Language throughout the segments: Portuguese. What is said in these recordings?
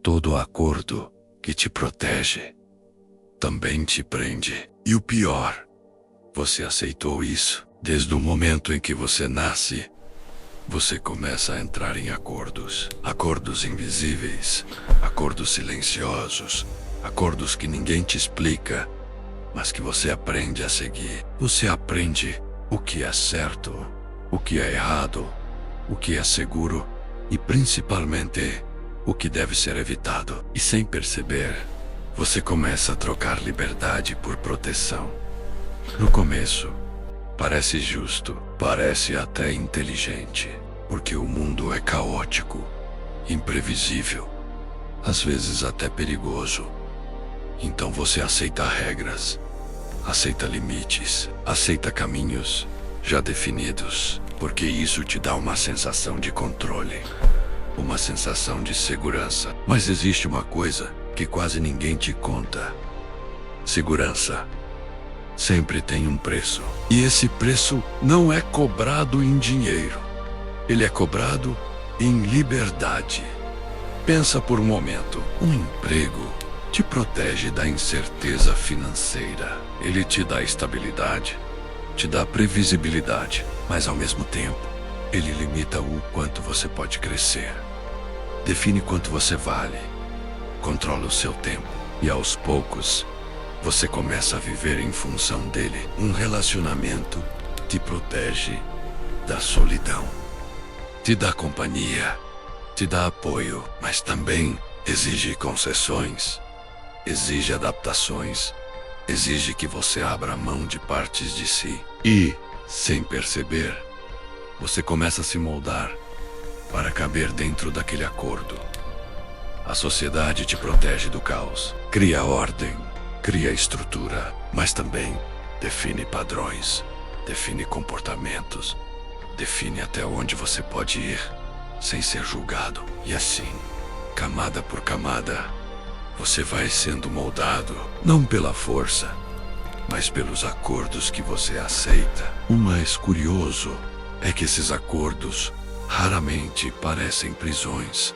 Todo acordo que te protege também te prende. E o pior, você aceitou isso. Desde o momento em que você nasce, você começa a entrar em acordos. Acordos invisíveis, acordos silenciosos, acordos que ninguém te explica, mas que você aprende a seguir. Você aprende o que é certo, o que é errado, o que é seguro e principalmente o que deve ser evitado. E sem perceber, você começa a trocar liberdade por proteção. No começo, parece justo, parece até inteligente, porque o mundo é caótico, imprevisível, às vezes até perigoso. Então você aceita regras, aceita limites, aceita caminhos já definidos, porque isso te dá uma sensação de controle, uma sensação de segurança. Mas existe uma coisa que quase ninguém te conta: segurança sempre tem um preço. E esse preço não é cobrado em dinheiro. Ele é cobrado em liberdade. Pensa por um momento. Um emprego te protege da incerteza financeira. Ele te dá estabilidade, te dá previsibilidade, mas ao mesmo tempo, ele limita o quanto você pode crescer. Define quanto você vale, controla o seu tempo e aos poucos, você começa a viver em função dele. Um relacionamento te protege da solidão, te dá companhia, te dá apoio, mas também exige concessões, exige adaptações, exige que você abra mão de partes de si. E, sem perceber, você começa a se moldar para caber dentro daquele acordo. A sociedade te protege do caos, cria ordem, cria estrutura, mas também define padrões, define comportamentos, define até onde você pode ir sem ser julgado. E assim, camada por camada, você vai sendo moldado, não pela força, mas pelos acordos que você aceita. O mais curioso é que esses acordos raramente parecem prisões.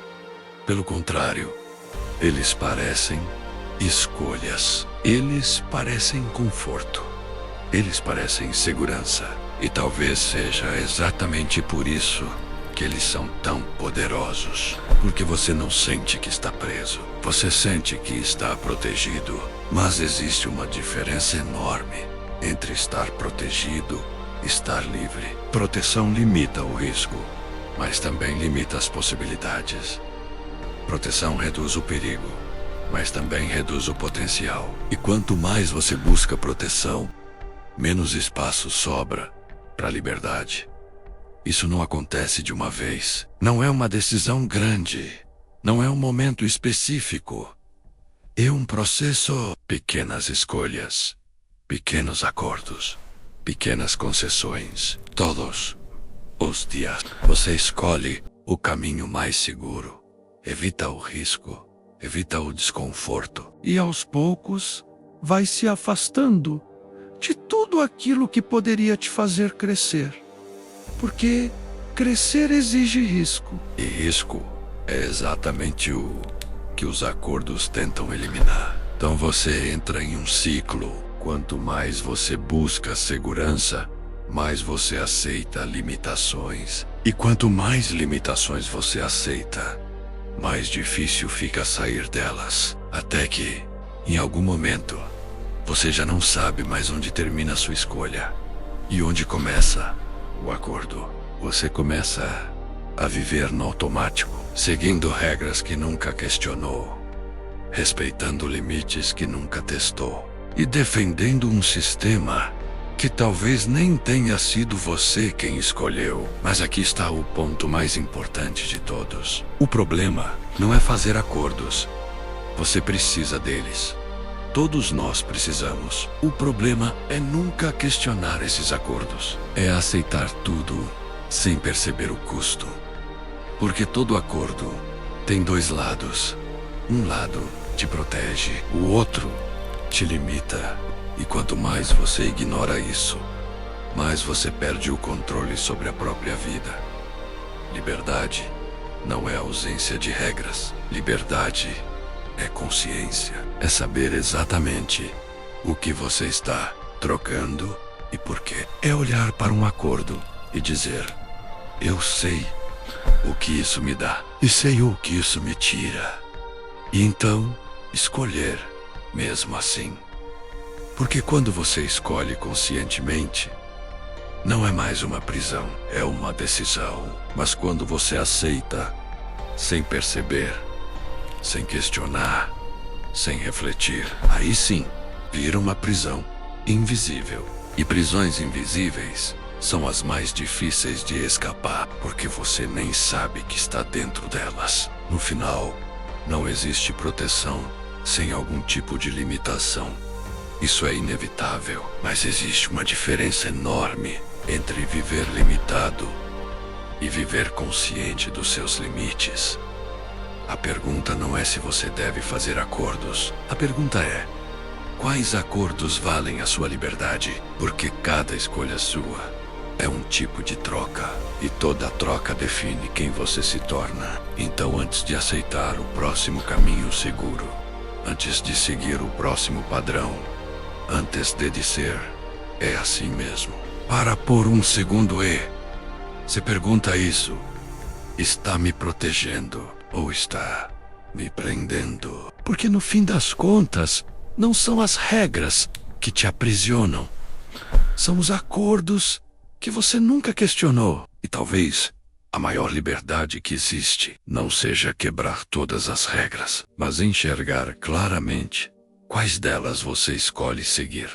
Pelo contrário, eles parecem escolhas. Eles parecem conforto. Eles parecem segurança. E talvez seja exatamente por isso que eles são tão poderosos. Porque você não sente que está preso. Você sente que está protegido. Mas existe uma diferença enorme entre estar protegido e estar livre. Proteção limita o risco, mas também limita as possibilidades. Proteção reduz o perigo, mas também reduz o potencial. E quanto mais você busca proteção, menos espaço sobra para a liberdade. Isso não acontece de uma vez. Não é uma decisão grande. Não é um momento específico. É um processo. Pequenas escolhas, pequenos acordos, pequenas concessões. Todos os dias você escolhe o caminho mais seguro. Evita o risco, evita o desconforto. E aos poucos, vai se afastando de tudo aquilo que poderia te fazer crescer. Porque crescer exige risco. E risco é exatamente o que os acordos tentam eliminar. Então você entra em um ciclo. Quanto mais você busca segurança, mais você aceita limitações. E quanto mais limitações você aceita, mais difícil fica sair delas. Até que, em algum momento, você já não sabe mais onde termina a sua escolha e onde começa o acordo. Você começa a viver no automático, seguindo regras que nunca questionou, respeitando limites que nunca testou e defendendo um sistema que talvez nem tenha sido você quem escolheu. Mas aqui está o ponto mais importante de todos. O problema não é fazer acordos. Você precisa deles. Todos nós precisamos. O problema é nunca questionar esses acordos. É aceitar tudo sem perceber o custo. Porque todo acordo tem dois lados. Um lado te protege, o outro te limita. E quanto mais você ignora isso, mais você perde o controle sobre a própria vida. Liberdade não é ausência de regras. Liberdade é consciência. É saber exatamente o que você está trocando e por quê. É olhar para um acordo e dizer: eu sei o que isso me dá e sei o que isso me tira. E então, escolher mesmo assim. Porque quando você escolhe conscientemente, não é mais uma prisão, é uma decisão. Mas quando você aceita, sem perceber, sem questionar, sem refletir, aí sim, vira uma prisão invisível. E prisões invisíveis são as mais difíceis de escapar, porque você nem sabe que está dentro delas. No final, não existe proteção sem algum tipo de limitação. Isso é inevitável, mas existe uma diferença enorme entre viver limitado e viver consciente dos seus limites. A pergunta não é se você deve fazer acordos. A pergunta é: quais acordos valem a sua liberdade? Porque cada escolha sua é um tipo de troca, e toda troca define quem você se torna. Então, antes de aceitar o próximo caminho seguro, antes de seguir o próximo padrão, antes de dizer, é assim mesmo, para por um segundo e se pergunta isso: está me protegendo ou está me prendendo? Porque no fim das contas, não são as regras que te aprisionam, são os acordos que você nunca questionou. E talvez a maior liberdade que existe não seja quebrar todas as regras, mas enxergar claramente quais delas você escolhe seguir.